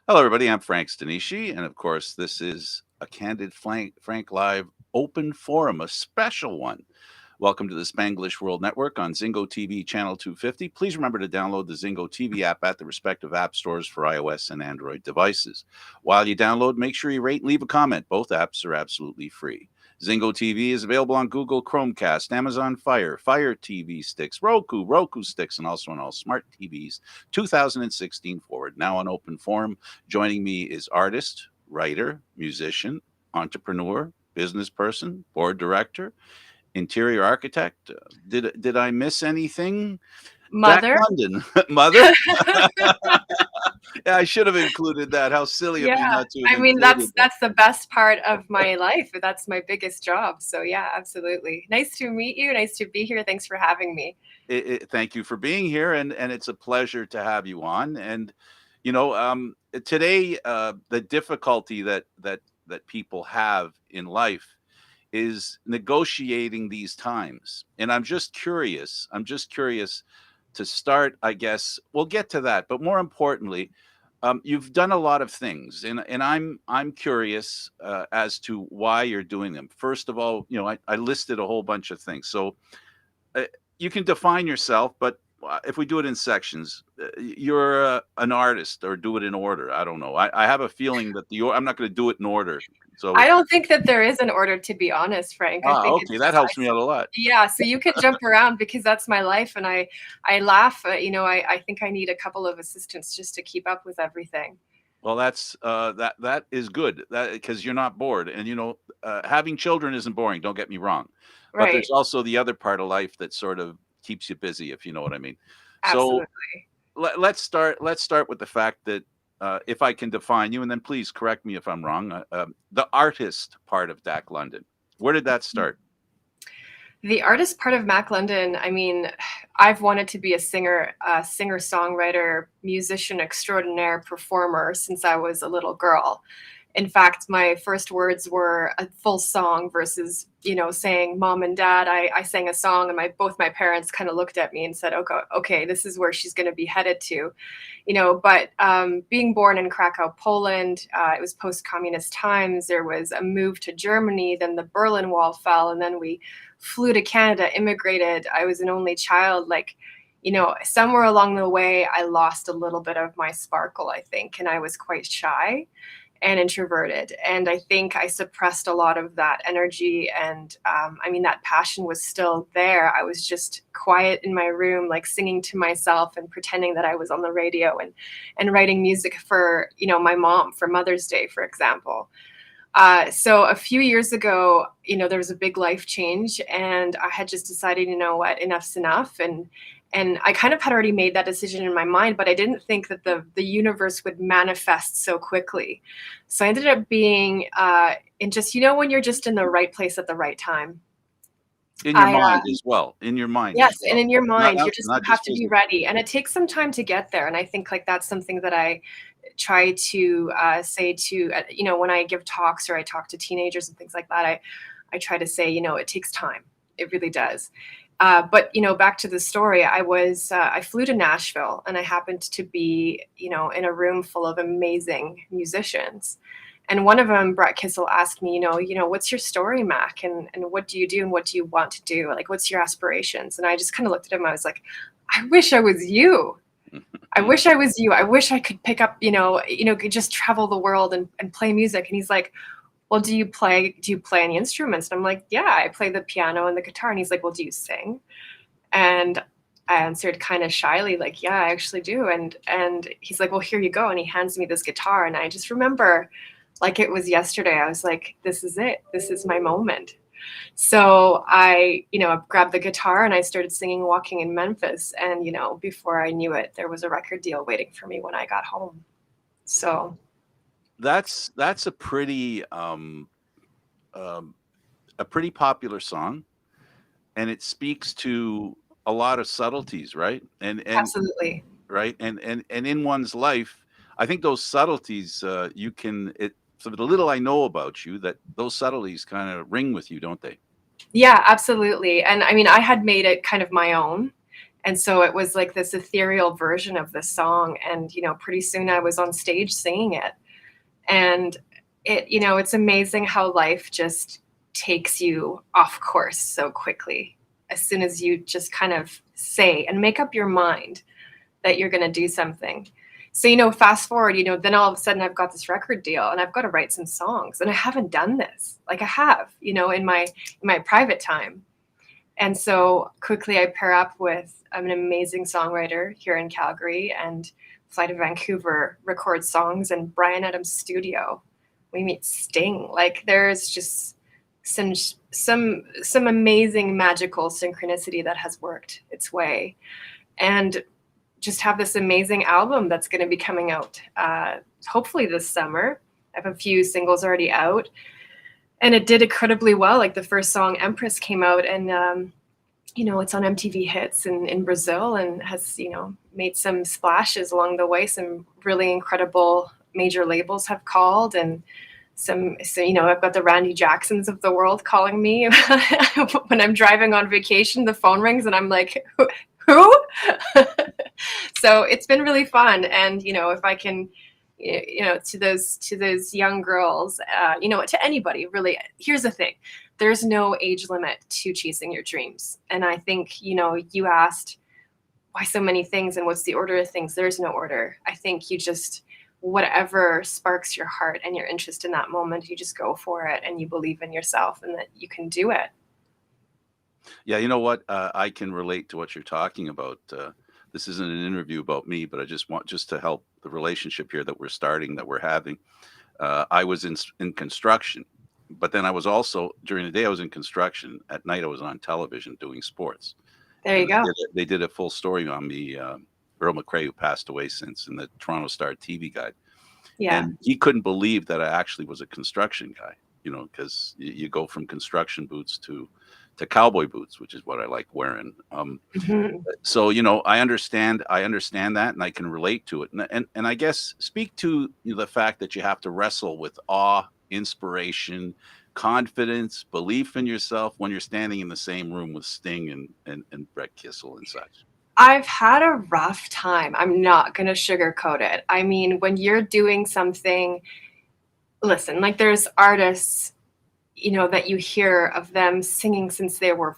Hello, everybody. I'm Frank Stanishi, and of course, this is a Candid Frank Live open forum, a special one. Welcome to the Spanglish World Network on Zingo TV channel 250. Please remember to download the Zingo TV app at the respective app stores for iOS and Android devices. While you download, make sure you rate and leave a comment. Both apps are absolutely free. Zingo TV is available on Google Chromecast, Amazon Fire TV sticks, Roku sticks, and also on all smart TVs 2016 forward. Now on open forum. Joining me is artist, writer, musician, entrepreneur, business person, board director, interior architect. Did I miss anything? Mak Mother? London, mother. Yeah, I should have included that. How silly of me Yeah. not to have I mean, included that's that. that's the best part of my life. That's my biggest job. So yeah, absolutely. Nice to meet you. Nice to be here. Thanks for having me. Thank you for being here, and it's a pleasure to have you on. And today, the difficulty that people have in life is negotiating these times. And I'm just curious. I'm just curious to start. I guess we'll get to that, but more importantly, you've done a lot of things, and I'm curious as to why you're doing them. First of all, I listed a whole bunch of things, so uh, you can define yourself, but if we do it in sections, you're an artist, or do it in order. I don't know. I have a feeling that I'm not going to do it in order. So, I don't think that there is an order, to be honest, Frank. I think okay, it's that just helps me out a lot. yeah, so you can jump around because that's my life, and I laugh, I think I need a couple of assistants just to keep up with everything. Well, that is good. That because you're not bored, and having children isn't boring. Don't get me wrong, but there's Right. also the other part of life that sort of keeps you busy, if you know what I mean. So Absolutely. let's start with the fact that if I can define you, and then please correct me if I'm wrong. The artist part of Dak London. Where did that start? The artist part of Mac London, I mean, I've wanted to be a singer songwriter, musician extraordinaire, performer since I was a little girl. In fact, my first words were a full song versus, saying mom and dad. I sang a song, and both my parents kind of looked at me and said, okay, this is where she's going to be headed to. But being born in Krakow, Poland, it was post-communist times. There was a move to Germany, then the Berlin Wall fell, and then we flew to Canada, immigrated. I was an only child. Somewhere along the way, I lost a little bit of my sparkle, I think, and I was quite shy and introverted. And I think I suppressed a lot of that energy. And that passion was still there. I was just quiet in my room, like singing to myself and pretending that I was on the radio and writing music for, my mom for Mother's Day, for example. So a few years ago, there was a big life change, and I had just decided, you know what, enough's enough. And I kind of had already made that decision in my mind, but I didn't think that the universe would manifest so quickly. So I ended up being in just, when you're just in the right place at the right time. In your I mind as well. In your mind as Yes, and well. in your Not mind, not, you not have just to be physically. ready, and it takes some time to get there. And I think like that's something that I try to say to when I give talks or I talk to teenagers and things like that. I try to say, it takes time. It really does. But back to the story, I flew to Nashville, and I happened to be in a room full of amazing musicians. And one of them, Brett Kissel, asked me, what's your story, Mac? And what do you do and what do you want to do? Like, what's your aspirations? And I just kind of looked at him. I was like, I wish I was you. I wish I was you. I wish I could pick up, could just travel the world and play music. And he's like, well, do you play any instruments? And I'm like, yeah, I play the piano and the guitar. And he's like, well, do you sing? And I answered kind of shyly, like, yeah, I actually do. And he's like, well, here you go. And he hands me this guitar. And I just remember like it was yesterday. I was like, this is it. This is my moment. So I, grabbed the guitar and I started singing Walking in Memphis. And, before I knew it, there was a record deal waiting for me when I got home. So That's um, a pretty popular song, and it speaks to a lot of subtleties, right? And absolutely. right, and in one's life, I think those subtleties you can it. So the little I know about you, that those subtleties kind of ring with you, don't they? Yeah, absolutely. And I mean, I had made it kind of my own. And so it was like this ethereal version of the song. And, pretty soon I was on stage singing it. And it's amazing how life just takes you off course so quickly as soon as you just kind of say and make up your mind that you're going to do something. So, fast forward, then all of a sudden I've got this record deal and I've got to write some songs, and I haven't done this. Like I have, in my private time. And so quickly I pair up with an amazing songwriter here in Calgary and fly to Vancouver, record songs in Bryan Adams' studio. We meet Sting. Like there's just some amazing magical synchronicity that has worked its way. And just have this amazing album that's going to be coming out hopefully this summer. I have a few singles already out. And it did incredibly well. Like the first song, Empress, came out and it's on MTV Hits in Brazil and has, made some splashes along the way. Some really incredible major labels have called, and I've got the Randy Jacksons of the world calling me when I'm driving on vacation. The phone rings and I'm like, who? So it's been really fun. And, if I can, to those young girls, to anybody really, here's the thing. There's no age limit to chasing your dreams. And I think, you asked why so many things and what's the order of things. There's no order. I think you just, whatever sparks your heart and your interest in that moment, you just go for it and you believe in yourself and that you can do it. Yeah, you know what? I can relate to what you're talking about. This isn't an interview about me, but I just want to help the relationship here that we're having. I was in construction, but then I was also during the day I was in construction. At night I was on television doing sports. There you And go. they did a full story on me. Earl McRae, who passed away since, in the Toronto Star TV guide, Yeah. and he couldn't believe that I actually was a construction guy. Because you go from construction boots to cowboy boots, which is what I like wearing. So I understand that, and I can relate to it, and I guess speak to the fact that you have to wrestle with awe, inspiration, confidence, belief in yourself when you're standing in the same room with Sting and Brett Kissel and such. I've had a rough time. I'm not going to sugarcoat it. I mean, when you're doing something, listen, like there's artists, that you hear of them singing since they were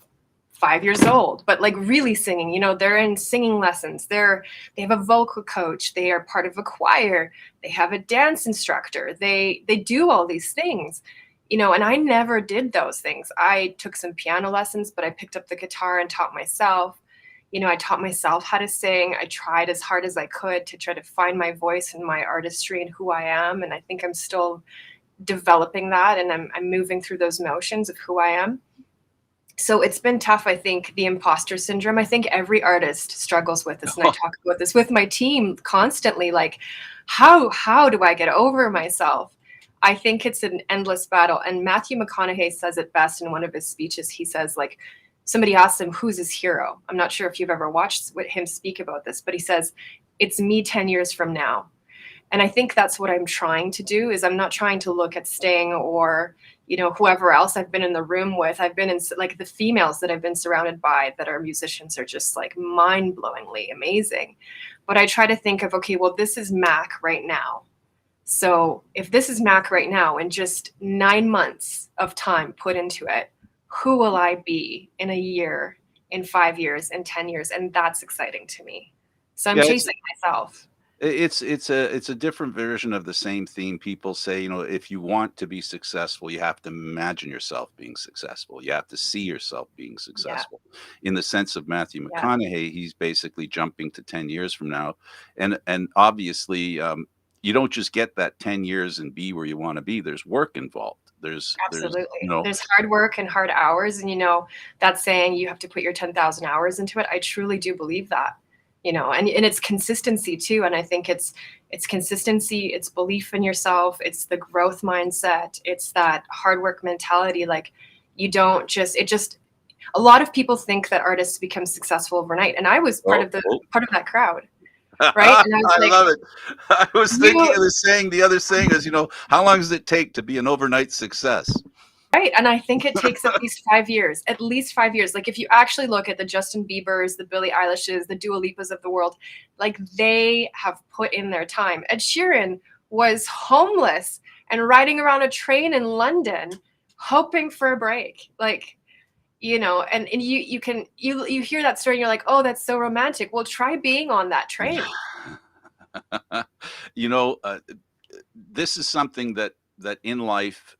5 years old, but like really singing, they're in singing lessons. They have a vocal coach. They are part of a choir. They have a dance instructor. They do all these things, and I never did those things. I took some piano lessons, but I picked up the guitar and taught myself. I taught myself how to sing. I tried as hard as I could to try to find my voice and my artistry and who I am. And I think I'm still developing that, and I'm moving through those motions of who I am. So it's been tough. I think the imposter syndrome, I think every artist struggles with this. And I talk about this with my team constantly. Like, how do I get over myself? I think it's an endless battle. And Matthew McConaughey says it best in one of his speeches. He says, like, somebody asks him, who's his hero? I'm not sure if you've ever watched him speak about this, but he says, it's me 10 years from now. And I think that's what I'm trying to do. Is I'm not trying to look at Sting or, whoever else I've been in the room with. I've been in, like, the females that I've been surrounded by that are musicians are just like mind-blowingly amazing. But I try to think of, okay, well, this is Mac right now. So if this is Mac right now and just 9 months of time put into it, who will I be in a year, in 5 years, in 10 years? And that's exciting to me. So I'm chasing myself. It's a different version of the same theme. People say, if you want to be successful, you have to imagine yourself being successful. You have to see yourself being successful. Yeah. In the sense of Matthew McConaughey, he's basically jumping to 10 years from now. And obviously, you don't just get that 10 years and be where you want to be. There's work involved. Absolutely. There's hard work and hard hours. And, that saying you have to put your 10,000 hours into it. I truly do believe that. And it's consistency too. And I think it's consistency, it's belief in yourself, it's the growth mindset, it's that hard work mentality. Like you don't a lot of people think that artists become successful overnight. And I was part of that crowd. Right. And I love it. I was thinking of the other saying is, how long does it take to be an overnight success? Right. And I think it takes at least 5 years. Like if you actually look at the Justin Biebers, the Billie Eilishes, the Dua Lipas of the world, like they have put in their time. Ed Sheeran was homeless and riding around a train in London hoping for a break. Like, and you hear that story and you're like, oh, that's so romantic. Well, try being on that train. You know, this is something that in life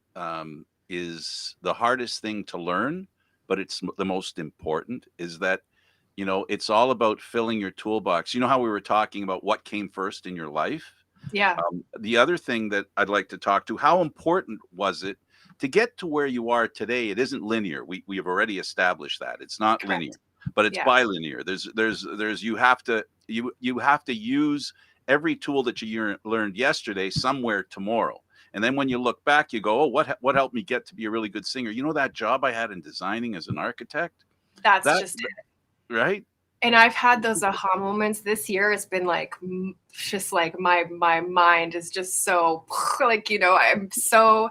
is the hardest thing to learn, but it's the most important. Is that it's all about filling your toolbox. You know how we were talking about what came first in your life. Yeah, The other thing that I'd like to talk to, how important was it to get to where you are today? It isn't linear. We have already established that it's not linear, correct. but it's Yeah, bilinear. There's you have to use every tool that learned yesterday somewhere tomorrow. And then when you look back, you go, oh, what helped me get to be a really good singer? You know, that job I had in designing as an architect, that's that just it. right? And I've had those aha moments this year. It's been like just like my mind is just so like, I'm so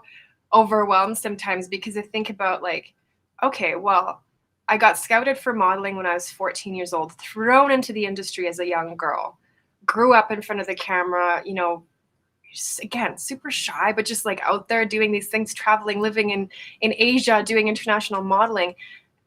overwhelmed sometimes because I think about like, okay, well, I got scouted for modeling when I was 14 years old, thrown into the industry as a young girl, grew up in front of the camera, just, again, super shy, but just like out there doing these things, traveling, living in Asia, doing international modeling,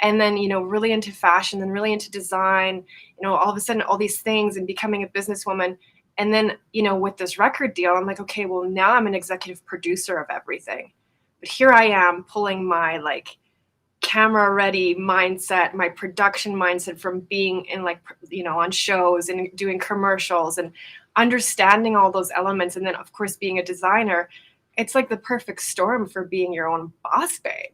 and then really into fashion, then really into design, all of a sudden all these things and becoming a businesswoman. And then with this record deal, I'm like, okay, well, now I'm an executive producer of everything, but here I am pulling my like camera ready mindset, my production mindset from being in like on shows and doing commercials and understanding all those elements, and then of course being a designer. It's like the perfect storm for being your own boss babe.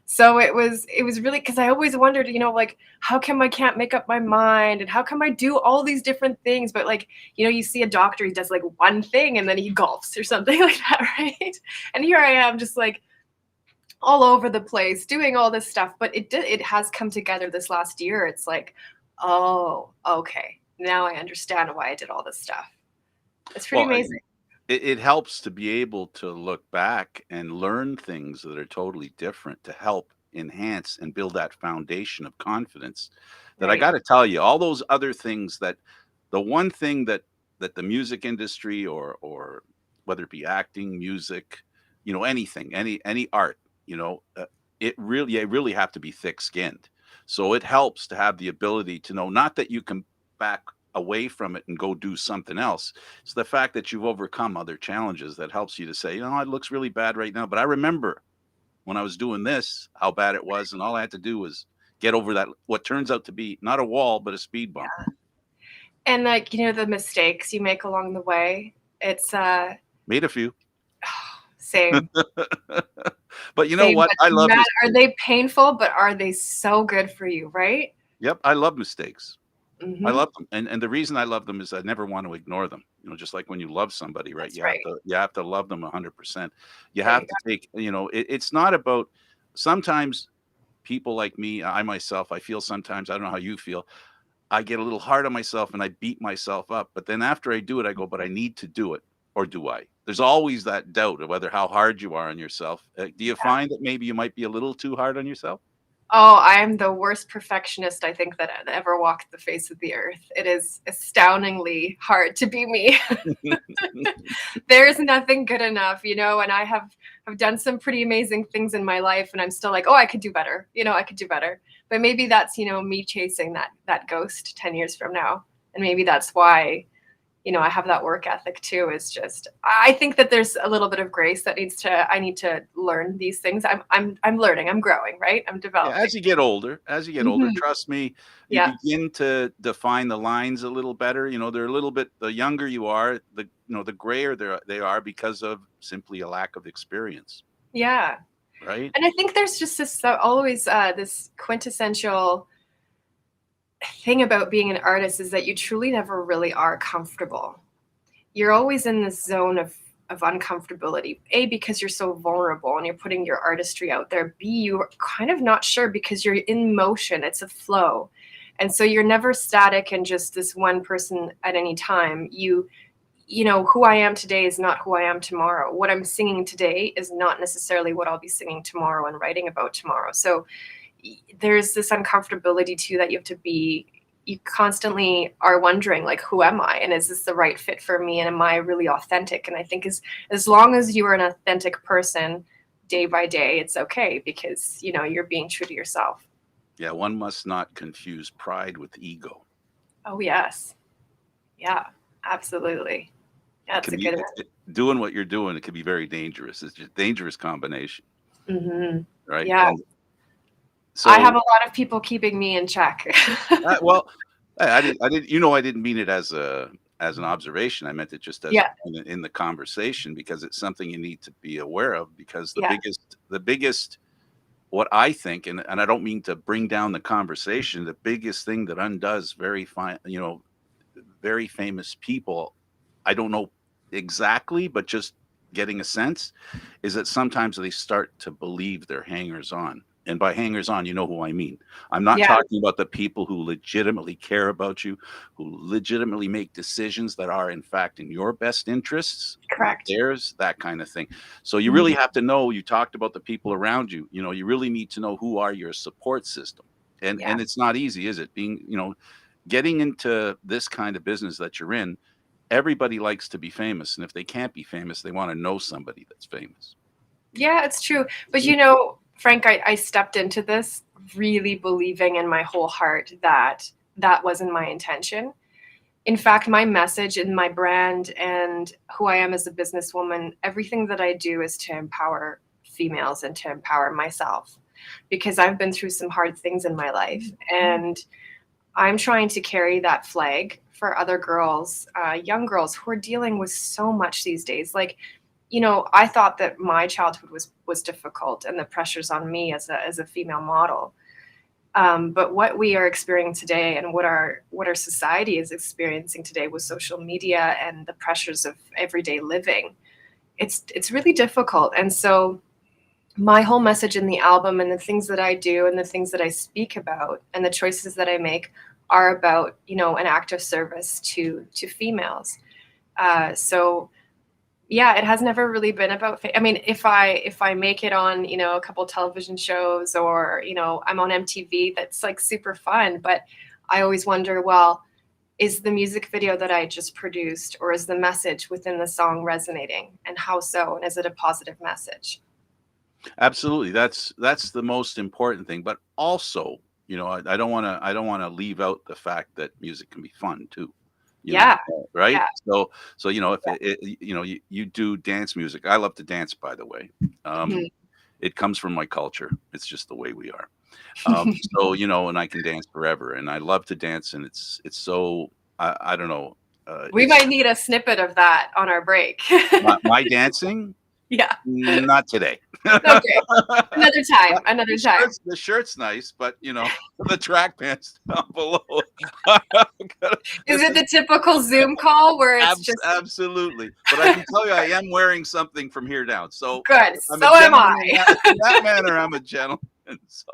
So it was really, because I always wondered, like, how come I can't make up my mind, and how come I do all these different things, but like, you see a doctor, he does like one thing and then he golfs or something like that, right? And here I am just like all over the place doing all this stuff, but it has come together this last year. It's like, oh, okay, now I understand why I did all this stuff. It's pretty Well, amazing. it helps to be able to look back and learn things that are totally different to help enhance and build that foundation of confidence. That I Right. got to tell you, all those other things, that the one thing that the music industry, or whether it be acting, music, anything, any art, you really have to be thick skinned. So it helps to have the ability to know, not that you can back away from it and go do something else. It's the fact that you've overcome other challenges that helps you to say, it looks really bad right now, but I remember when I was doing this, how bad it was, and all I had to do was get over that, what turns out to be not a wall, but a speed bump. And like, the mistakes you make along the way, it's Made a few. same. But you know Same, what? but I love man, are mistakes. they painful, but are they so good for you, right? Yep, I love mistakes. I Hmm. love them, and the reason I love them is I never want to ignore them. Just like when you love somebody, right? That's You have right. to you have to love them 100%. You There have you to go. take, it's not about, sometimes people like me, I myself, I feel sometimes, I don't know how you feel, I get a little hard on myself and I beat myself up. But then after I do it, I go, but I need to do it, or do I? There's always that doubt of whether how hard you are on yourself. Do you Yeah. find that maybe you might be a little too hard on yourself? Oh, I am the worst perfectionist I think that ever walked the face of the earth. It is astoundingly hard to be me. There's nothing good enough, and I have done some pretty amazing things in my life, and I'm still like, oh, I could do better. I could do better. But maybe that's, me chasing that ghost 10 years from now. And maybe that's why, I have that work ethic too. Is just, I think that there's a little bit of grace that I need to learn these things. I'm learning, I'm growing, right? I'm Yeah, developing. as you get older, Hmm. trust me, you Yeah. begin to define the lines a little better. They're a little bit, the younger you are, the grayer they are, because of simply a lack of experience, Yeah. right? And I think there's just this always this quintessential thing about being an artist is that you truly never really are comfortable. You're always in this zone of uncomfortability. A, because you're so vulnerable and you're putting your artistry out there. B, you're kind of not sure because you're in motion. It's a flow. And so you're never static and just this one person at any time. who I am today is not who I am tomorrow. What I'm singing today is not necessarily what I'll be singing tomorrow and writing about tomorrow. So there's this uncomfortability too that you constantly are wondering, like, who am I, and is this the right fit for me, and am I really authentic? And I think as long as you are an authentic person day by day, it's okay, because you're being true to yourself. Yeah, one must not confuse pride with ego. Oh yes, yeah, absolutely. It That's can a be good doing what you're doing. It can be very dangerous. It's just a dangerous combination, one. right? Yeah, And I have so, a lot of people keeping me in check. well, I didn't, I didn't mean it as an observation. I meant it just as Yeah, in the conversation, because it's something you need to be aware of. Because the yeah, biggest, what I think, and I don't mean to bring down the conversation, the biggest thing that undoes very fine, very famous people, I don't know exactly, but just getting a sense, is that sometimes they start to believe they're hangers on. And by hangers on, you know who I mean. I'm not yeah, talking about the people who legitimately care about you, who legitimately make decisions that are, in fact, in your best interests, not correct. theirs, that kind of thing. So you really Mhm. have to know, you talked about the people around you, you really need to know who are your support system. And Yeah. it's not easy, is it? Getting into this kind of business that you're in, everybody likes to be famous, and if they can't be famous, they want to know somebody that's famous. Yeah, it's true. But Frank, I stepped into this really believing in my whole heart that that wasn't my intention. In fact, my message and my brand and who I am as a businesswoman, everything that I do is to empower females and to empower myself, because I've been through some hard things in my life. And I'm trying to carry that flag for other girls, young girls who are dealing with so much these days. Like, I thought that my childhood was difficult, and the pressures on me as a female model. But what we are experiencing today, and what our society is experiencing today with social media and the pressures of everyday living, it's really difficult. And so my whole message in the album, and the things that I do and the things that I speak about and the choices that I make, are about an act of service to females. So yeah, it has never really been about I mean, if I make it on a couple television shows, or I'm on MTV, that's like super fun. But I always wonder, well, is the music video that I just produced, or is the message within the song resonating, and how so, and is it a positive message? Absolutely, that's the most important thing. But also, I don't want to leave out the fact that music can be fun too. Yeah, Right? yeah. So if you do dance music, I love to dance, by the way. Um, Mhm. it comes from my culture. It's just the way we are. So and I can dance forever, and I love to dance, and it's so, I don't know, We it's might need a snippet of that on our break. my dancing. Yeah. Not today. Okay. Another time. The Another time. shirt's nice, but the track pants down below. Is This it is the typical Zoom call where it's just absolutely. But I can tell you, I am wearing something from here down. So good? I'm a So am I. gentleman in that manner. I'm a gentleman. So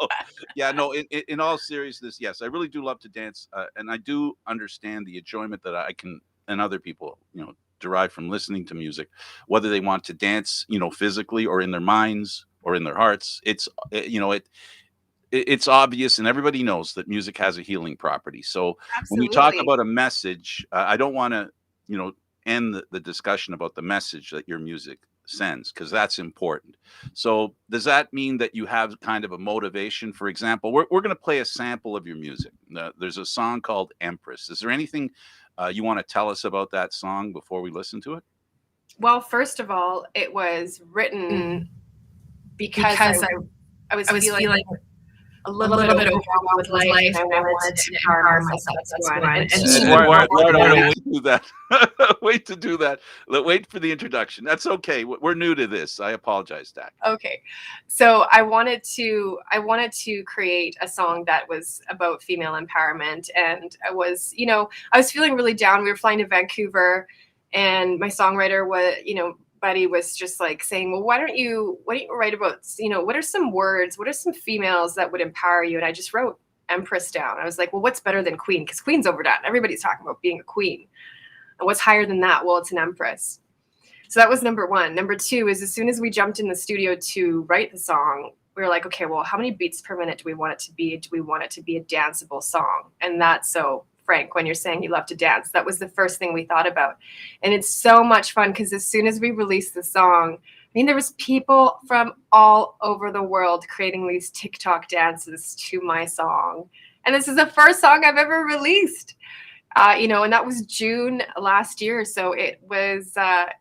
yeah, no. In all seriousness, yes, I really do love to dance, and I do understand the enjoyment that I can, and other people, derive from listening to music, whether they want to dance, physically, or in their minds, or in their hearts. It's obvious, and everybody knows that music has a healing property. So when you talk Absolutely. about a message, I don't want to, you know, end the discussion about the message that your music sends, because that's important. So does that mean that you have kind of a motivation? For example, we're going to play a sample of your music. There's a song called Empress. Is there anything you want to tell us about that song before we listen to it? Well, first of all, it was written because I, because I was I was feeling feeling a a little bit little bit overwhelmed with overwhelmed with life, life, and I and I wanted wanted to to empower empower myself. myself. That's That's one. one. And And two, Eduardo, wait to do that. Wait to do that. Wait for the introduction. That's okay. We're new to this. I apologize, Dak. okay, so I wanted to create a song that was about female empowerment. And I was feeling really down. We were flying to Vancouver, and my songwriter was, buddy, was just like saying, well, why don't you write about, what are some words, what are some females that would empower you? And I just wrote Empress down. I was like, well, what's better than queen? Because queen's overdone. Everybody's talking about being a queen. And what's higher than that? Well, it's an empress. So that was number one. Number two is as soon as we jumped in the studio to write the song, we were like, okay, well, how many beats per minute do we want it to be? Do we want it to be a danceable song? And that's so, Frank, when you're saying you love to dance, that was the first thing we thought about. And it's so much fun because as soon as we released the song, I mean, there was people from all over the world creating these TikTok dances to my song. And this is the first song I've ever released. And that was June last year. So it was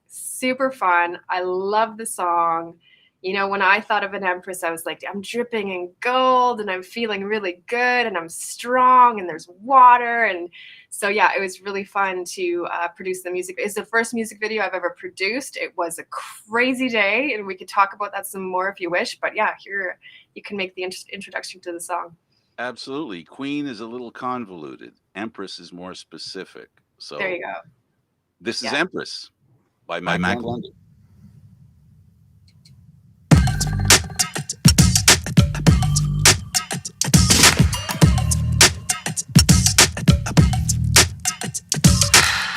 super fun. I love the song. When I thought of an empress, I was like, I'm dripping in gold and I'm feeling really good and I'm strong and there's water. And so, yeah, it was really fun to produce the music. It's the first music video I've ever produced. It was a crazy day and we could talk about that some more if you wish. But yeah, here you can make the introduction to the song. Absolutely. Queen is a little convoluted. Empress is more specific. So There you go. this is Yeah. Empress by Mak London.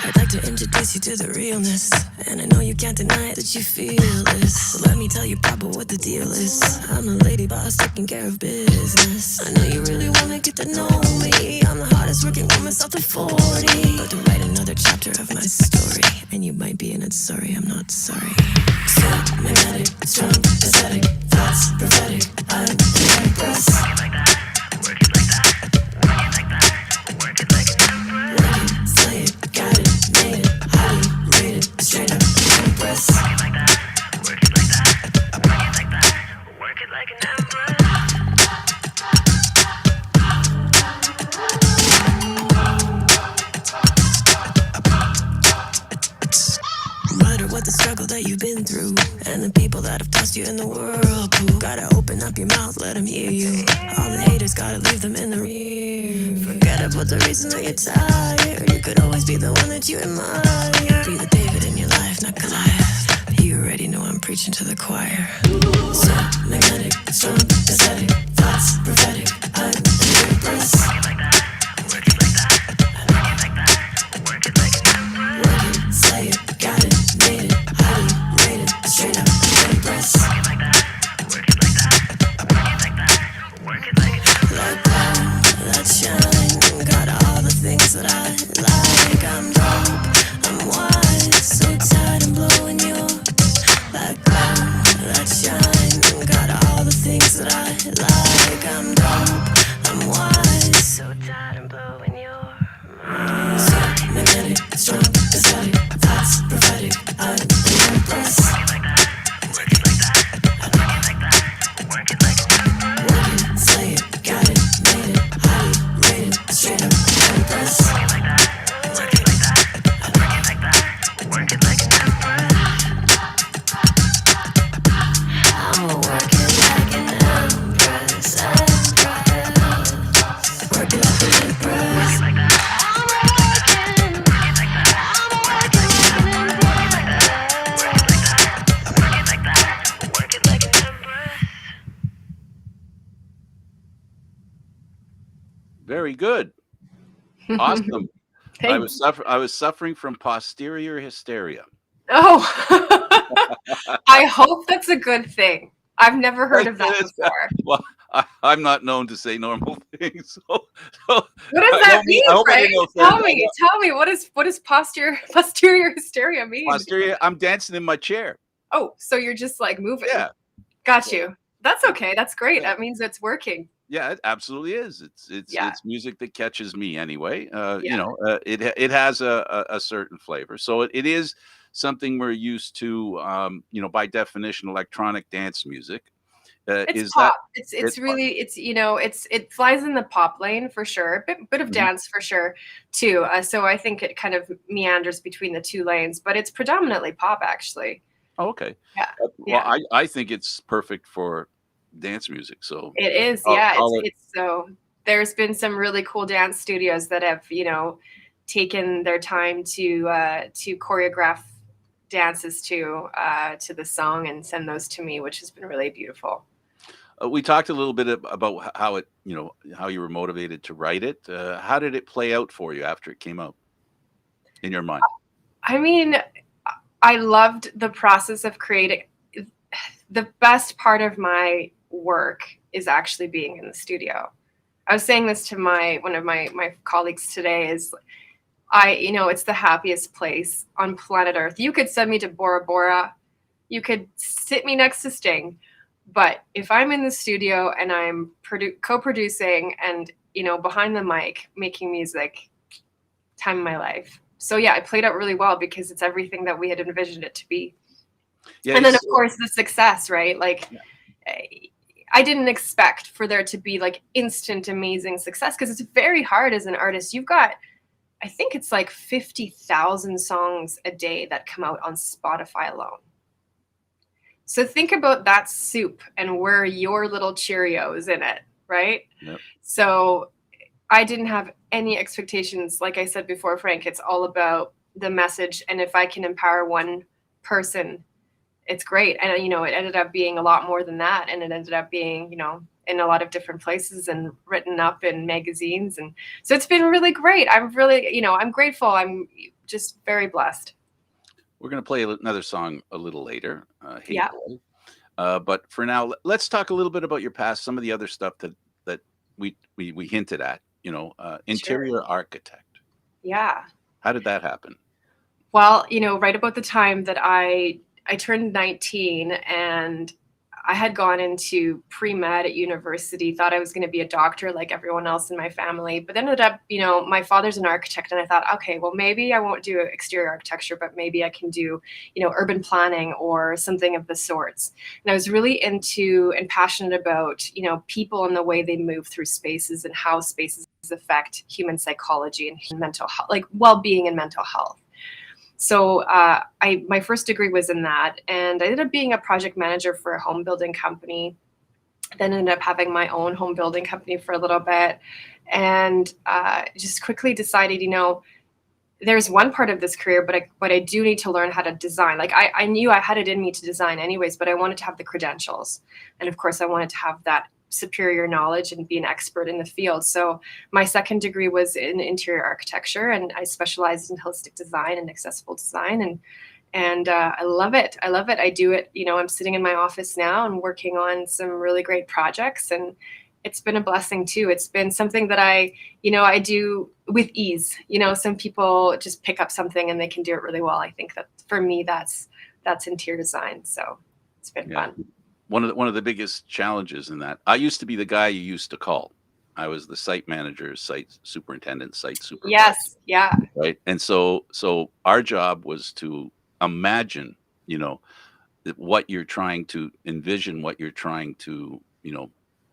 I'd like to introduce you to the realness, and I know you can't deny that you feel this. So let me tell you, Papa, what the deal is. I'm a lady boss taking care of business. I know you really wanna get to know me. I'm the hardest working woman south of 40. About to write another chapter of my story, and you might be in it. Sorry, I'm not sorry. So magnetic, strong, aesthetic, thoughts prophetic. I'm the empress. Work it like that. Work it like that. Work it like that. Work it like an empress. Work it, slay it, got it, made it, highly rated, straight up empress. Work it like that. Work it like that. Work it like that. Work it like an empress. No matter what the struggle that you've been through, and the people that have tossed you in the whirlpool, gotta open up your mouth, let them hear you. All the haters, gotta leave them in the rear. Forget about the reason that you're tired. You could always be the one that you admire. Be the David in your life, not Goliath. You already know I'm preaching to the choir. So magnetic, strong, aesthetic, thoughts prophetic. I'm the empress. Work it like that. Work it like that. Work it like that. Work it like an empress. Work it, slay it, got it, made it, highly rated, straight up empress. Work it like that. Work it like that. Work it like that. Work it like an empress. Like gold, that shine, got all the things that I like. I'm dope, I'm wise, so tired I'm blowing your. Like gold, that shine, got all the things that I like. I'm dope, I'm wise, so tired I'm blowing your. So magnetic, strong, aesthetic, thoughts prophetic. I'm the empress. Work it like that. Work it like that. Work it like that. Work it like an empress. Work it, slay it, got it, made it, highly rated, straight up empress. Work it like that. Work it like that. Work it like that. Work it like an empress. I'ma work it like an empress, empress. Work it like an empress. Work it like that. I'm working. Work it like that. I'm working like an empress. Work it like that. Work it like that. Work it like an empress. Very good. Awesome. I was Thanks. I was suffering from posterior hysteria. Oh, I hope that's a good thing. I've never heard of that It is. before. Well, I'm not known to say normal things. So What does that mean, I hope I Frank? didn't offend. Tell me, what is posterior hysteria mean? Posterior. I'm dancing in my chair. Oh, so you're just like moving. Yeah. Got you. That's okay. That's great. Yeah. That means it's working. Yeah, it absolutely is. Yeah. It's music that catches me anyway. Yeah. It has a certain flavor. So it is something we're used to. By definition, electronic dance music. It's Is that pop. It's really it flies in the pop lane for sure. Bit of Mhm. dance for sure too. So I think it kind of meanders between the two lanes, but it's predominantly pop actually. Oh, okay. Yeah. Well, Yeah. I think it's perfect for dance music. So It is, I'll, yeah. I'll let- It's so there's been some really cool dance studios that have, taken their time to choreograph dances to the song and send those to me, which has been really beautiful. we talked a little bit about how how you were motivated to write it. How did it play out for you after it came out in your mind? I mean, I loved the process of creating. The best part of my work is actually being in the studio. I was saying this to one of my colleagues today is it's the happiest place on planet Earth. You could send me to Bora Bora, you could sit me next to Sting, but if I'm in the studio and I'm co-producing and behind the mic making music, time of my life. So yeah, it played out really well because it's everything that we had envisioned it to be. Yeah, And then of course the success, right? Like I didn't expect for there to be like instant amazing success because it's very hard as an artist. You've got, I think it's like 50,000 songs a day that come out on Spotify alone. So think about that soup and where your little Cheerio is in it, right? Yep. So I didn't have any expectations. Like I said before, Frank, it's all about the message. And if I can empower one person, it's great. And, it ended up being a lot more than that. And it ended up being, in a lot of different places and written up in magazines. And so it's been really great. I'm really, I'm grateful. I'm just very blessed. We're going to play another song a little later. Hey Yeah. Boy. But for now, let's talk a little bit about your past, some of the other stuff that we hinted at, interior architect. Yeah. How did that happen? Well, right about the time that I turned 19 and I had gone into pre-med at university, thought I was going to be a doctor like everyone else in my family, but ended up, my father's an architect. And I thought, okay, well, maybe I won't do exterior architecture, but maybe I can do, urban planning or something of the sorts. And I was really into and passionate about, people and the way they move through spaces and how spaces affect human psychology and mental health, like well-being and mental health. So my first degree was in that, and I ended up being a project manager for a home building company. Then ended up having my own home building company for a little bit, and just quickly decided, there's one part of this career, but I do need to learn how to design. Like I knew I had it in me to design anyways, but I wanted to have the credentials, and of course I wanted to have that superior knowledge and be an expert in the field. So my second degree was in interior architecture, and I specialized in holistic design and accessible design. And I love it. I love it. I do it. I'm sitting in my office now and working on some really great projects, and it's been a blessing too. It's been something that I do with ease. Some people just pick up something and they can do it really well. I think that for me, that's interior design. So it's been fun. One of the biggest challenges in that, I used to be the guy you used to call. I was the site manager, site superintendent, site supervisor. Yes, yeah. Right. And so our job was to imagine, what you're trying to envision, what you're trying to,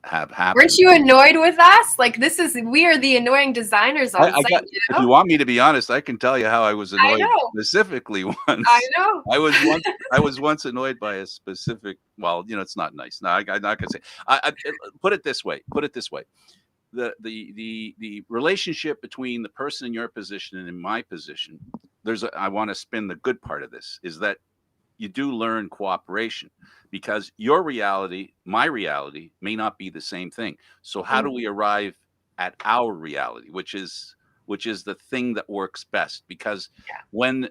have happen. Weren't you annoyed with us? Like we are the annoying designers on site. If you want me to be honest, I can tell you how I was annoyed specifically once. I know. I was once annoyed by a specific. Well, it's not nice. No, I'm not gonna say. I put it this way. The relationship between the person in your position and in my position. I want to spin the good part of this is that you do learn cooperation, because your reality, my reality may not be the same thing. So how do we arrive at our reality, which is the thing that works best? Because when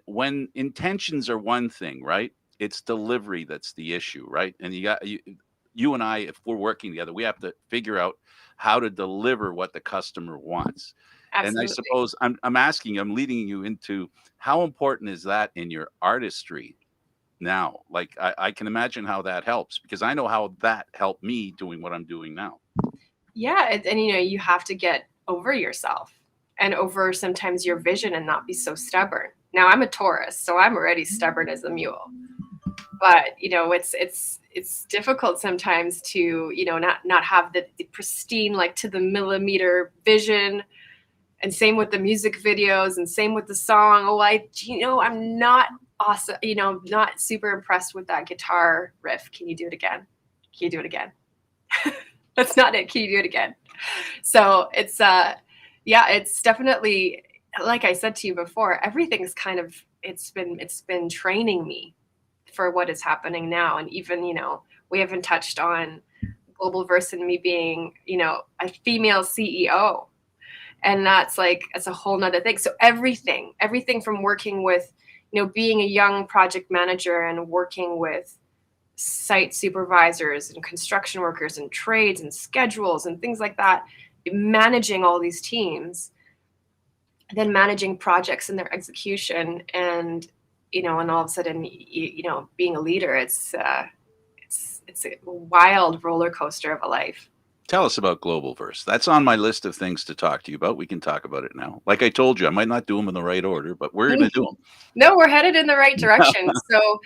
intentions are one thing, right? It's delivery that's the issue, right? And you and I, if we're working together, we have to figure out how to deliver what the customer wants. Absolutely. And I suppose I'm leading you into how important is that in your artistry now? Like I can imagine how that helps, because I know how that helped me doing what I'm doing now. Yeah. And you have to get over yourself and over sometimes your vision and not be so stubborn. Now I'm a Taurus, so I'm already stubborn as a mule. But it's difficult sometimes to not have the pristine, like to the millimeter vision, and same with the music videos, and same with the song. I'm not awesome, not super impressed with that guitar riff. Can you do it again? Can you do it again? That's not it. Can you do it again? So it's it's definitely, like I said to you before, everything's kind of it's been training me for what is happening now. And even, we haven't touched on Global Verse and me being, a female CEO. And that's a whole nother thing. So everything from working with, being a young project manager and working with site supervisors and construction workers and trades and schedules and things like that, managing all these teams, then managing projects and their execution, and and all of a sudden, being a leader, it's a wild roller coaster of a life. Tell us about Globalverse. That's on my list of things to talk to you about. We can talk about it now. Like I told you, I might not do them in the right order, but we're going to do them. No, we're headed in the right direction. So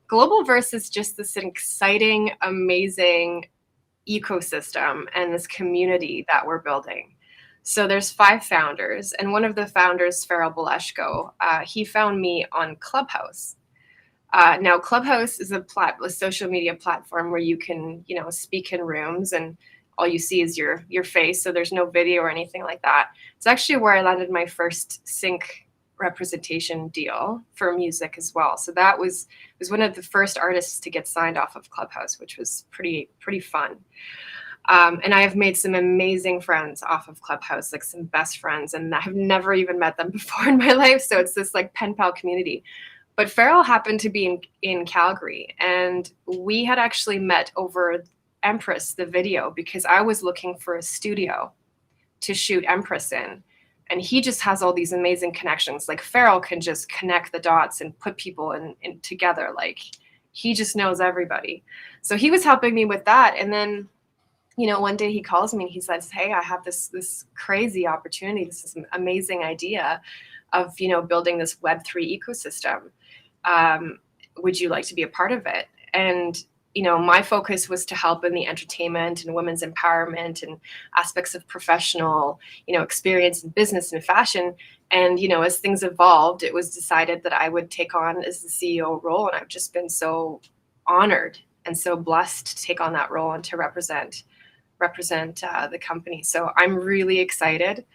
Globalverse is just this exciting, amazing ecosystem and this community that we're building. So there's 5 founders, and one of the founders, Farrell Baleshko, he found me on Clubhouse. Now, Clubhouse is a social media platform where you can, speak in rooms, and all you see is your face. So there's no video or anything like that. It's actually where I landed my first sync representation deal for music as well. So that was one of the first artists to get signed off of Clubhouse, which was pretty fun. And I have made some amazing friends off of Clubhouse, like some best friends, and I've never even met them before in my life. So it's this like pen pal community. But Farrell happened to be in Calgary, and we had actually met over Empress, the video, because I was looking for a studio to shoot Empress in. And he just has all these amazing connections. Like Farrell can just connect the dots and put people in together. Like he just knows everybody. So he was helping me with that. And then, one day he calls me and he says, "Hey, I have this crazy opportunity. This is an amazing idea of, building this Web3 ecosystem. Would you like to be a part of it?" And my focus was to help in the entertainment and women's empowerment and aspects of professional, experience in business and fashion. And, as things evolved, it was decided that I would take on as the CEO role. And I've just been so honored and so blessed to take on that role and to represent the company. So I'm really excited.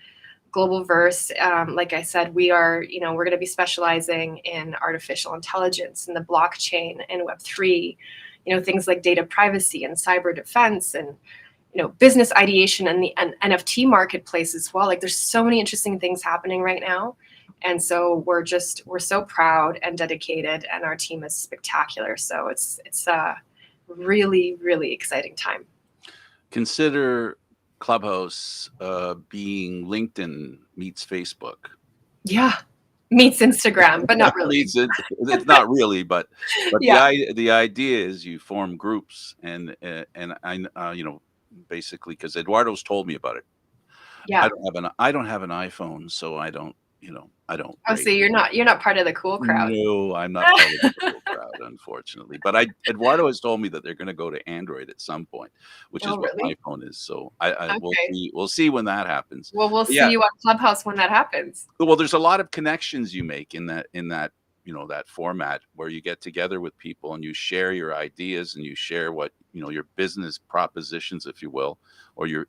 Globalverse, like I said, we are, we're going to be specializing in artificial intelligence and the blockchain and Web3, things like data privacy and cyber defense and, business ideation and the NFT marketplace as well. Like there's so many interesting things happening right now. And so we're so proud and dedicated, and our team is spectacular. So it's a really, really exciting time. Consider Clubhouse being LinkedIn meets Facebook. Yeah, meets Instagram, but not really. It's not really, but Yeah. the idea is you form groups, and I basically, because Eduardo's told me about it. Yeah. I don't have an iPhone, so I don't. I don't. Oh, so you're not part of the cool crowd. No, I'm not part of the cool crowd, unfortunately. But Eduardo has told me that they're going to go to Android at some point, which is what my phone is. So we'll see when that happens. Well, we'll see you on Clubhouse when that happens. Well, there's a lot of connections you make in that that format where you get together with people and you share your ideas and you share what your business propositions, if you will, or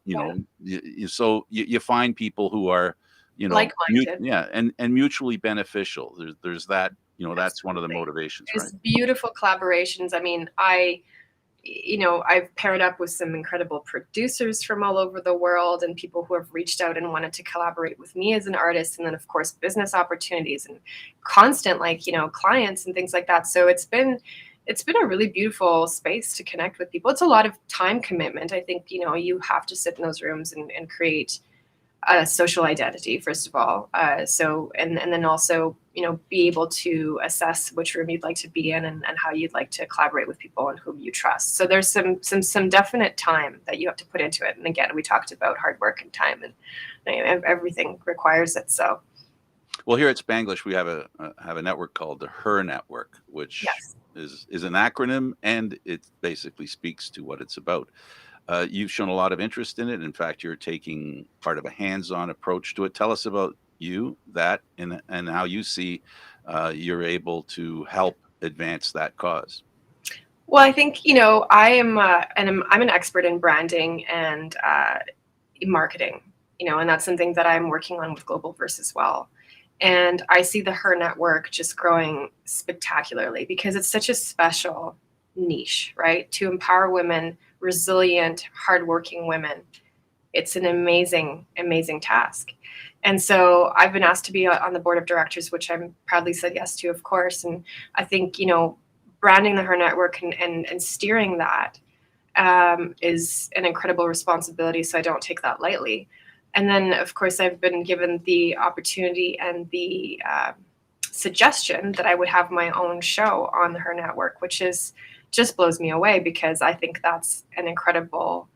so you find people who are like-minded. and mutually beneficial. There's that, that's one of the motivations. There's right? Beautiful collaborations. I mean, I've paired up with some incredible producers from all over the world and people who have reached out and wanted to collaborate with me as an artist. And then of course, business opportunities and constant, clients and things like that. So it's been a really beautiful space to connect with people. It's a lot of time commitment. I think, you have to sit in those rooms and create a social identity, first of all. And then also, be able to assess which room you'd like to be in and how you'd like to collaborate with people and whom you trust. So there's some definite time that you have to put into it. And again, we talked about hard work and time, and everything requires it. So. Well, here at Spanglish, we have a network called the Her Network, which is an acronym, and it basically speaks to what it's about. You've shown a lot of interest in it. In fact, you're taking part of a hands-on approach to it. Tell us about that and how you see you're able to help advance that cause. Well, I think, I am I'm an expert in branding and marketing, and that's something that I'm working on with Globalverse as well. And I see the Her Network just growing spectacularly because it's such a special niche, right? To empower women, resilient, hardworking women. It's an amazing, amazing task. And so I've been asked to be on the board of directors, which I'm proudly said yes to, of course. And I think, branding the Her Network and steering that is an incredible responsibility. So I don't take that lightly. And then, of course, I've been given the opportunity and the suggestion that I would have my own show on the Her Network, which just blows me away, because I think that's an incredible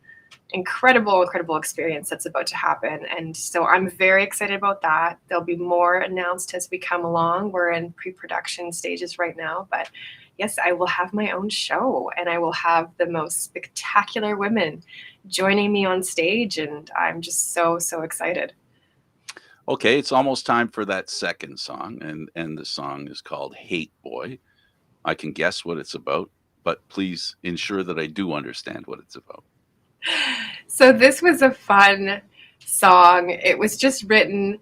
experience that's about to happen. And so I'm very excited about that. There'll be more announced as we come along. We're in pre-production stages right now, but yes, I will have my own show, and I will have the most spectacular women joining me on stage, and I'm just so excited. Okay, it's almost time for that second song, and the song is called Hate Boy. I can guess what it's about, but please ensure that I do understand what it's about. So this was a fun song. It was just written,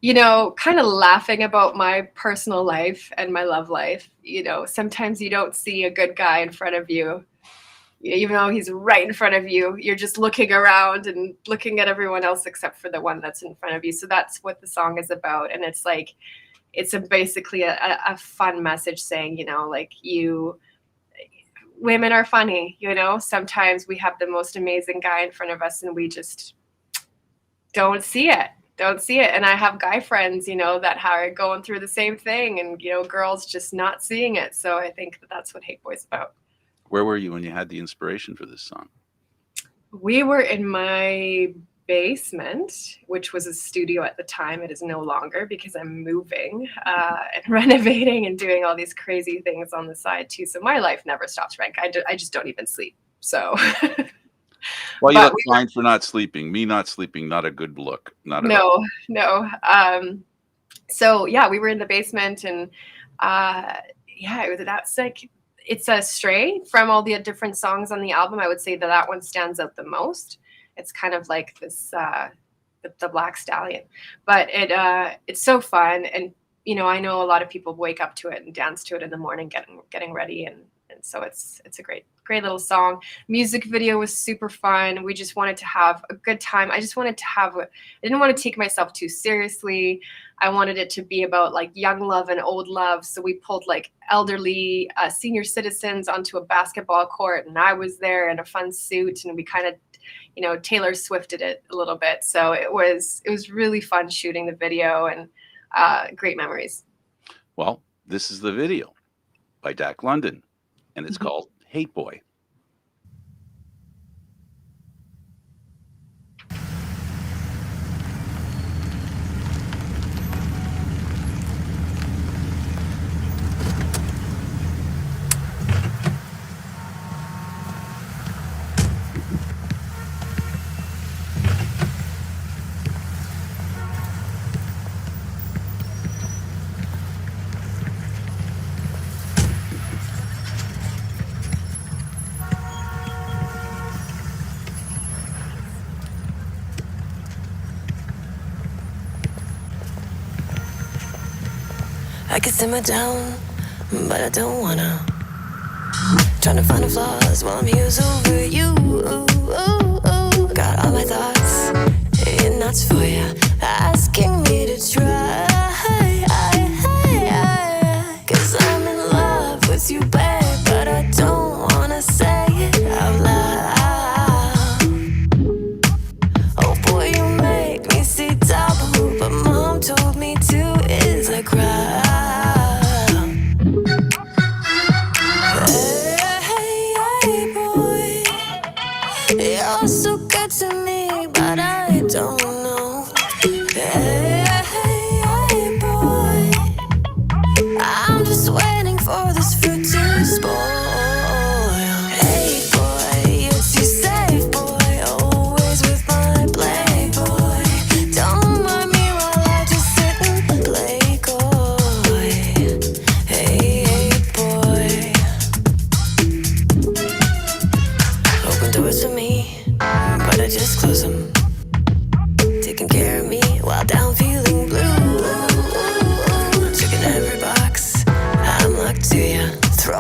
kind of laughing about my personal life and my love life. Sometimes you don't see a good guy in front of you, even though he's right in front of you. You're just looking around and looking at everyone else except for the one that's in front of you. So that's what the song is about. And it's basically a fun message saying, women are funny, sometimes we have the most amazing guy in front of us and we just don't see it. And I have guy friends, that are going through the same thing, and, girls just not seeing it. So I think that's what Hate Boy's about. Where were you when you had the inspiration for this song? We were in my basement, which was a studio at the time. It is no longer, because I'm moving and renovating and doing all these crazy things on the side too. So my life never stops, Frank. I just don't even sleep. So. Well, you look fine for not sleeping. Me not sleeping, not a good look. Not at all. No. So yeah, we were in the basement, and that's it's a stray from all the different songs on the album. I would say that one stands out the most. It's kind of like this, the Black Stallion, but it's so fun. And, I know a lot of people wake up to it and dance to it in the morning, getting ready. And so it's a great little song. Music video was super fun. We just wanted to have a good time. I just wanted to I didn't want to take myself too seriously. I wanted it to be about young love and old love. So we pulled elderly senior citizens onto a basketball court, and I was there in a fun suit, and we kind of, Taylor Swifted it a little bit. So it was really fun shooting the video, and great memories. Well, this is the video by Mak London, and it's called Hate Boy. I could simmer down, but I don't wanna. Trying to find the flaws while I'm used over you. Got all my thoughts and that's for you, asking me to try. 'Cause I'm in love with you, babe, but I don't wanna say it out loud. Oh boy, you make me see double, but mom told me to is a crime. You're so good to me, but I don't know. Hey, boy, I'm just waiting for this fruit to spoil. Hey, boy, you're too safe, boy, always with my playboy. Don't mind me while I just sit and play coy. Hey, boy, open doors for me, but I just close them. Taking care of me while down feeling blue. Checking every box, I'm locked to you. Throw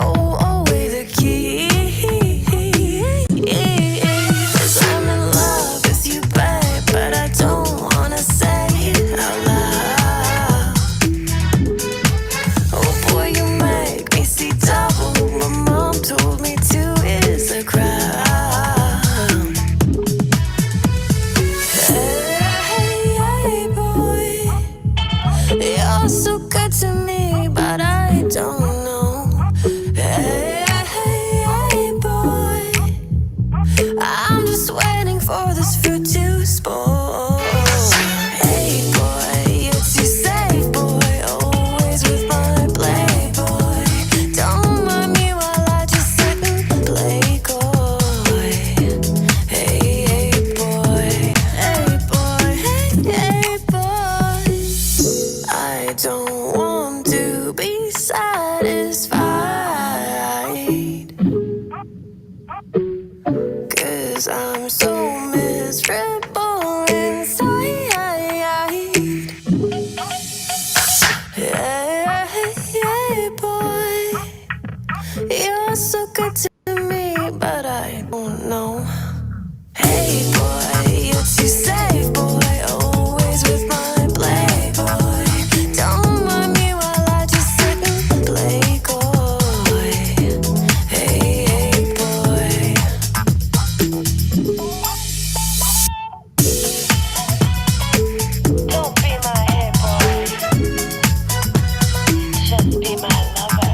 so good to me, but I don't know. Hey boy, you're too safe, boy, always with my playboy. Don't mind me while I just sit and play coy. Hey, hey boy. Don't be my hey boy, just be my lover.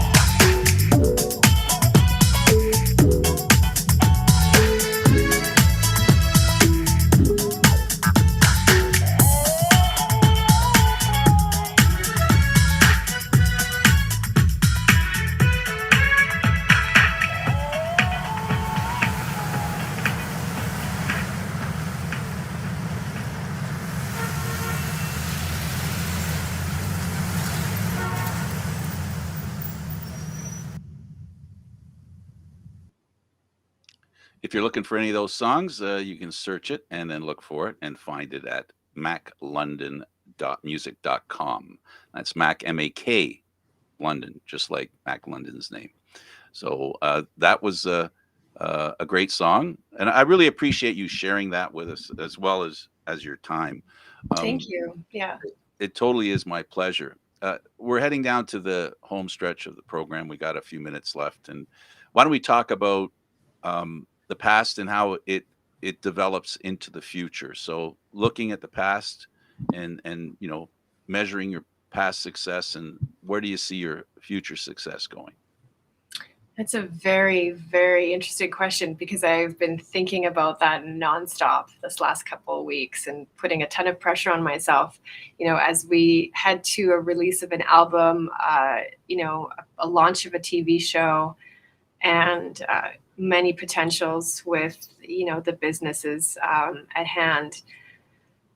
If you're looking for any of those songs, you can search it and then look for it and find it at maklondon.music.com. That's Mac, M-A-K, London, just like Mac London's name. So that was a great song, and I really appreciate you sharing that with us as well as your time. Thank Um, you. Yeah. it totally is my pleasure. We're heading down to the home stretch of the program. We got a few minutes left, and why don't we talk about the past and how it develops into the future? So, looking at the past and measuring your past success, and where do you see your future success going? That's a very, very interesting question because I've been thinking about that nonstop this last couple of weeks and putting a ton of pressure on myself. As we head to a release of an album, a launch of a TV show, and many potentials with the businesses at hand.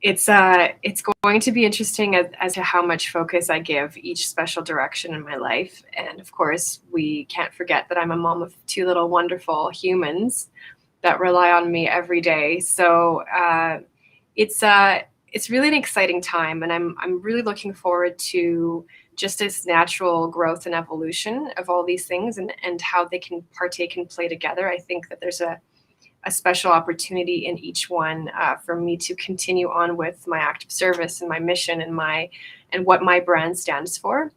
It's going to be interesting as to how much focus I give each special direction in my life. And of course, we can't forget that I'm a mom of two little wonderful humans that rely on me every day. So it's really an exciting time, and I'm really looking forward to just this natural growth and evolution of all these things, and how they can partake and play together. I think that there's a special opportunity in each one for me to continue on with my active service and my mission and what my brand stands for.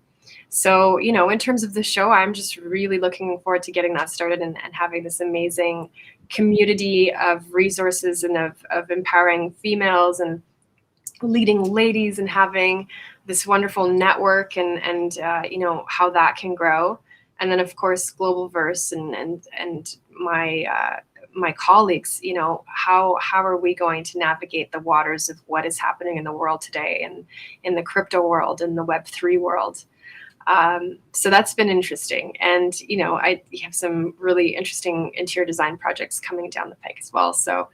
So, in terms of the show, I'm just really looking forward to getting that started and having this amazing community of resources and of empowering females and leading ladies, and having this wonderful network and how that can grow. And then of course Global Verse and my colleagues, how are we going to navigate the waters of what is happening in the world today, and in the crypto world and the Web3 world. So that's been interesting. And, I have some really interesting interior design projects coming down the pike as well. So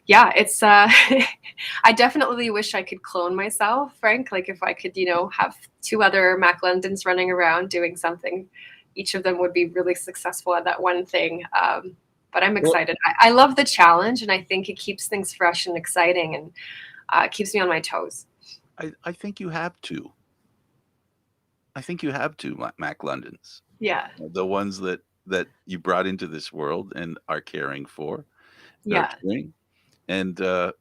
yeah, it's, I definitely wish I could clone myself, Frank. Like if I could, have two other Mac Londons running around doing something, each of them would be really successful at that one thing. But I'm Well, excited. I love the challenge, and I think it keeps things fresh and exciting, and keeps me on my toes. I think you have to. I think you have to, Mac Londons, Yeah. the ones that you brought into this world and are caring for, Yeah. nurturing, and a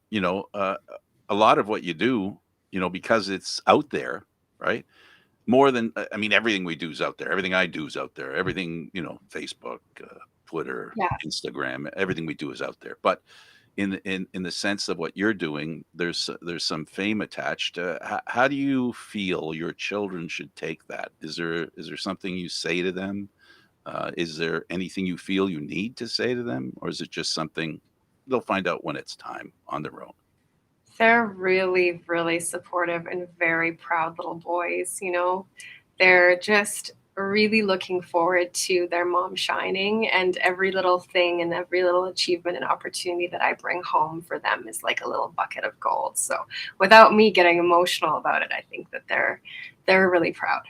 lot of what you do, because it's out there, right? More than I mean, everything we do is out there. Everything I do is out there. Everything, Facebook, Twitter, Yeah. Instagram, everything we do is out there. But in the sense of what you're doing, there's some fame attached. How do you feel your children should take that? Is there something you say to them? Is there anything you feel you need to say to them, or is it just something they'll find out when it's time on their own? They're really, really supportive and very proud little boys. They're just really looking forward to their mom shining, and every little thing and every little achievement and opportunity that I bring home for them is like a little bucket of gold. So without me getting emotional about it, I think that they're really proud.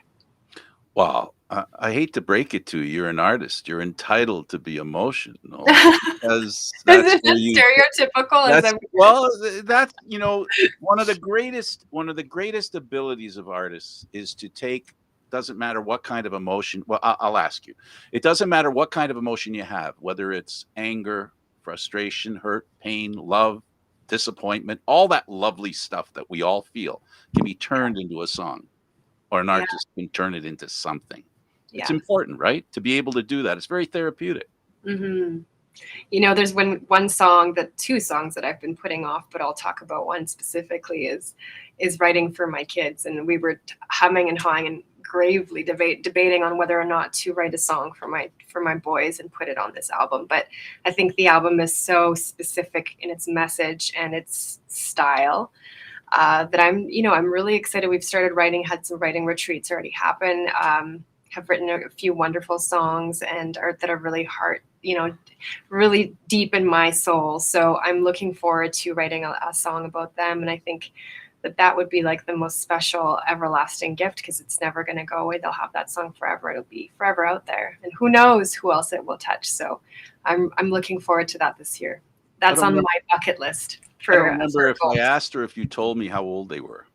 Well, I hate to break it to you, you're an artist. You're entitled to be emotional because that's Is where it you stereotypical? Is that's that well, that's one of the greatest abilities of artists is to take doesn't matter what kind of emotion. Well, I'll ask you. It doesn't matter what kind of emotion you have, whether it's anger, frustration, hurt, pain, love, disappointment, all that lovely stuff that we all feel can be turned into a song, or an Yeah. artist can turn it into something. It's Yeah. important, right? To be able to do that. It's very therapeutic. Hmm. There's two songs that I've been putting off, but I'll talk about one specifically is writing for my kids. And we were humming and hawing and gravely debating on whether or not to write a song for my boys and put it on this album. But I think the album is so specific in its message and its style that I'm really excited. We've started writing, had some writing retreats already happen. Have written a few wonderful songs that are really really deep in my soul. So I'm looking forward to writing a song about them. And I think that would be like the most special, everlasting gift, because it's never going to go away. They'll have that song forever. It'll be forever out there. And who knows who else it will touch. So I'm looking forward to that this year. That's on my bucket list. I don't remember if I asked or if you told me how old they were.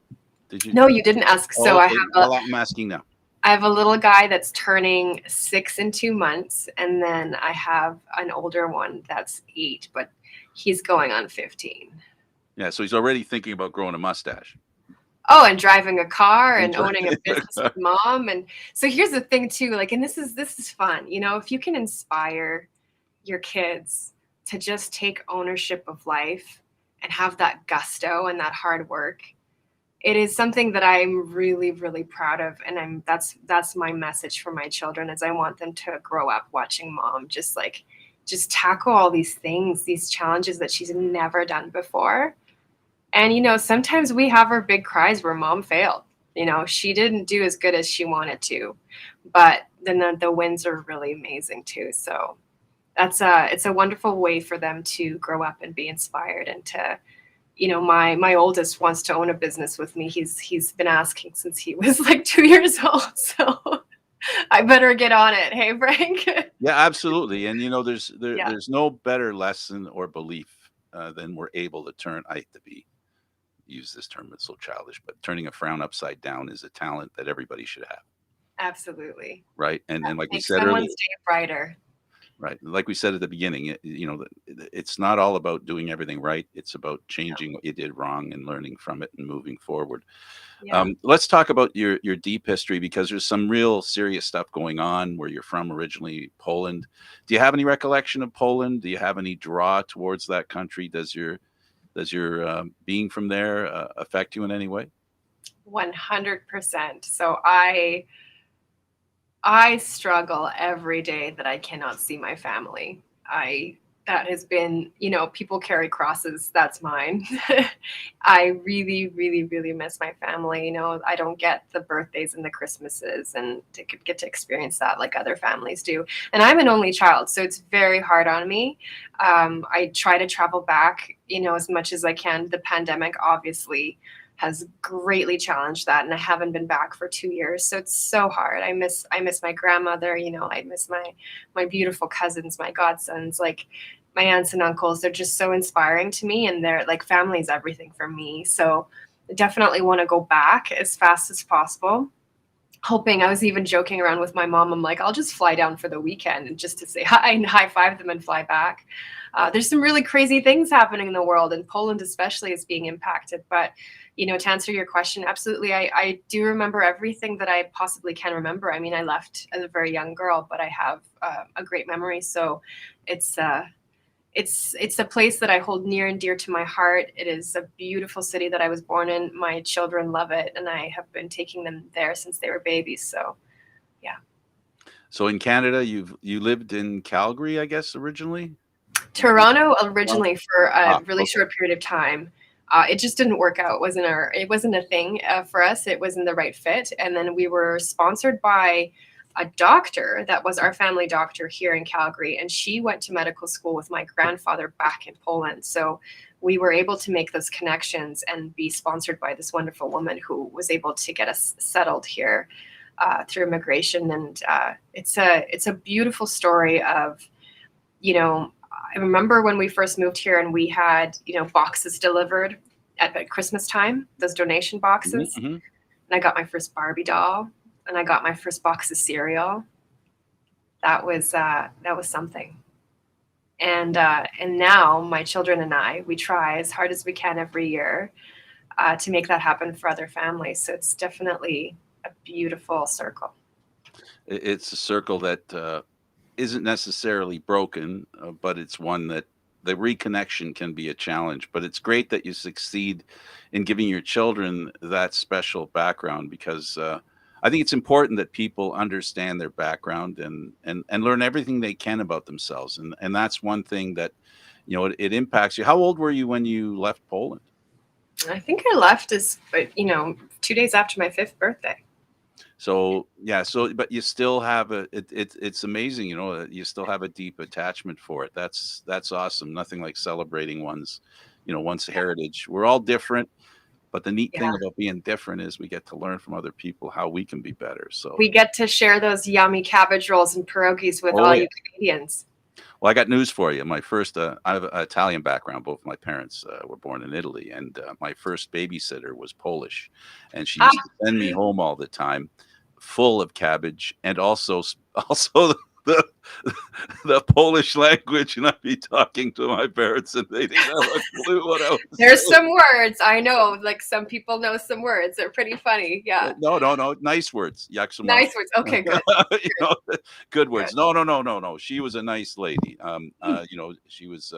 Did you? No, you didn't ask. So okay. I'm asking now. I have a little guy that's turning 6 in 2 months, and then I have an older one that's 8, but he's going on 15. Yeah, so he's already thinking about growing a mustache. Oh, and driving a car and owning a business with mom. And so here's the thing too, like, and this is fun. If you can inspire your kids to just take ownership of life and have that gusto and that hard work, it is something that I'm really, really proud of. And that's my message for my children, is I want them to grow up watching mom just tackle all these things, these challenges that she's never done before. And, sometimes we have our big cries where mom failed. She didn't do as good as she wanted to, but then the wins are really amazing too. So it's a wonderful way for them to grow up and be inspired, and to, my oldest wants to own a business with me. He's been asking since he was like 2 years old. So I better get on it. Hey, Frank. Yeah, absolutely. And there's no better lesson or belief than we're able to turn. I hate to use this term, it's so childish, but turning a frown upside down is a talent that everybody should have. Absolutely. Right. And like we said someone's earlier, day brighter. right. Like we said at the beginning, it's not all about doing everything right. It's about changing what you did wrong and learning from it and moving forward. Yeah. Let's talk about your deep history, because there's some real serious stuff going on where you're from originally, Poland. Do you have any recollection of Poland? Do you have any draw towards that country? Does your being from there affect you in any way? 100%. So I struggle every day that I cannot see my family. That has been, people carry crosses. That's mine. I really, really, really miss my family. I don't get the birthdays and the Christmases and to get to experience that like other families do. And I'm an only child, so it's very hard on me. I try to travel back, as much as I can. The pandemic obviously has greatly challenged that, and I haven't been back for 2 years. So it's so hard. I miss my grandmother, I miss my beautiful cousins, my godsons, like my aunts and uncles. They're just so inspiring to me, and they're like, family is everything for me. So I definitely want to go back as fast as possible. I was even joking around with my mom. I'm like, I'll just fly down for the weekend and just to say hi and high five them and fly back. There's some really crazy things happening in the world, and Poland especially is being impacted. But, to answer your question, absolutely. I do remember everything that I possibly can remember. I mean, I left as a very young girl, but I have a great memory. So it's a place that I hold near and dear to my heart. It is a beautiful city that I was born in. My children love it, and I have been taking them there since they were babies. So, yeah. So in Canada, you lived in Calgary, I guess, originally? Toronto originally for a really short period of time. It just didn't work out. It wasn't a thing for us. It wasn't the right fit. And then we were sponsored by a doctor that was our family doctor here in Calgary, and she went to medical school with my grandfather back in Poland. So we were able to make those connections and be sponsored by this wonderful woman who was able to get us settled here through immigration. And it's a beautiful story of, I remember when we first moved here and we had, boxes delivered at Christmas time, those donation boxes. Mm-hmm. And I got my first Barbie doll. and I got my first box of cereal. That was something. And now my children and I, we try as hard as we can every year to make that happen for other families. So it's definitely a beautiful circle. It's a circle that isn't necessarily broken, but it's one that the reconnection can be a challenge. But it's great that you succeed in giving your children that special background because I think it's important that people understand their background and learn everything they can about themselves. And that's one thing that, it impacts you. How old were you when you left Poland? I think I left as 2 days after my 5th birthday. So yeah, but you still have it's amazing, that you still have a deep attachment for it. That's awesome. Nothing like celebrating one's heritage. We're all different, but the neat Yeah. thing about being different is we get to learn from other people how we can be better. So We get to share those yummy cabbage rolls and pierogies with Oh, all yeah. you Canadians. Well, I got news for you. My first, I have an Italian background. Both my parents were born in Italy, and my first babysitter was Polish, and she used to send me home all the time, full of cabbage, and also the the Polish language. And I'd be talking to my parents, and they didn't have a clue what I was There's saying. some words I know, like some people know some words. They're pretty funny. Yeah, No, nice words. nice words. Okay, good. you know, good words. No. She was a nice lady. She was.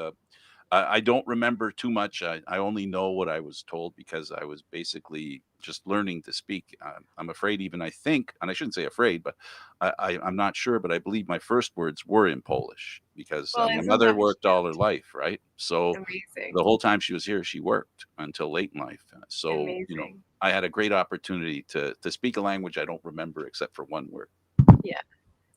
I don't remember too much. I only know what I was told because I was basically just learning to speak. I'm afraid, even I think, and I shouldn't say afraid, but I'm not sure, but I believe my first words were in Polish because Well, my isn't mother that worked all her cute? life, right? So Amazing. the whole time she was here, she worked until late in life. So, Amazing. I had a great opportunity to speak a language I don't remember except for one word. Yeah.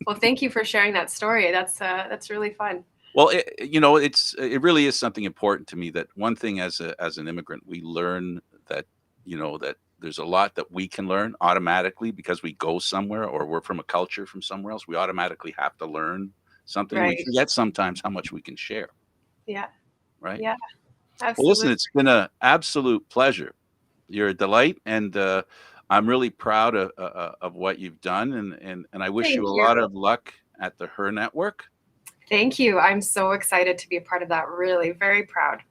Well, thank you for sharing that story. That's really fun. Well, it really is something important to me that one thing as an immigrant, we learn that, that there's a lot that we can learn automatically because we go somewhere or we're from a culture from somewhere else. We automatically have to learn something. We Right. forget sometimes how much we can share, Yeah. right? Yeah. Well, listen, Absolutely. it's been an absolute pleasure. You're a delight, and I'm really proud of what you've done, and I wish you Thank a you. lot of luck at the Her Network. Thank you. I'm so excited to be a part of that. Really, very proud.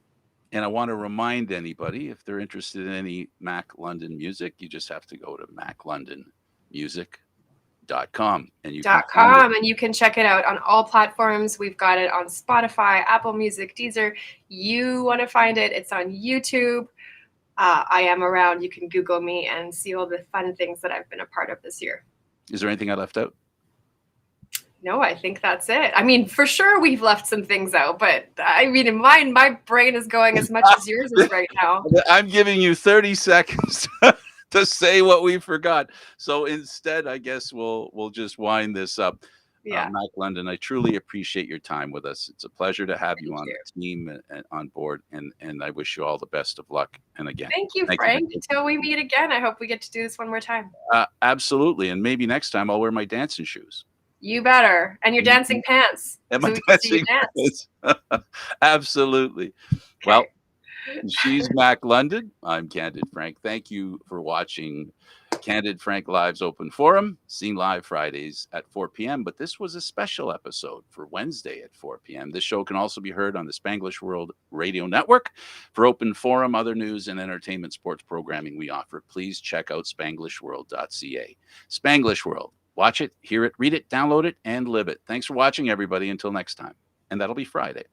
And I want to remind anybody if they're interested in any Mac London music, you just have to go to maclondonmusic.com and you can find it. .com, and you can check it out on all platforms. We've got it on Spotify, Apple Music, Deezer. You want to find it, it's on YouTube. I am around. You can Google me and see all the fun things that I've been a part of this year. Is there anything I left out? No, I think that's it. I mean, for sure we've left some things out, but I mean, in mine, my brain is going as much as yours is right now. I'm giving you 30 seconds to say what we forgot. So instead, I guess we'll just wind this up. Yeah. Mac London, I truly appreciate your time with us. It's a pleasure to have you Thank on you. the team and on board, and I wish you all the best of luck. And again, Thank you, thank Frank. you. Until we meet again, I hope we get to do this one more time. Absolutely, and maybe next time I'll wear my dancing shoes You better. And your dancing pants. and So my we can see you dancing dance. pants. Absolutely. Okay. Well, she's Mac London. I'm Candid Frank. Thank you for watching Candid Frank Live's Open Forum, seen live Fridays at 4 p.m. But this was a special episode for Wednesday at 4 p.m. This show can also be heard on the Spanglish World Radio Network. For Open Forum, other news and entertainment sports programming we offer, please check out spanglishworld.ca. Spanglish World. Watch it, hear it, read it, download it, and live it. Thanks for watching, everybody. Until next time. And that'll be Friday.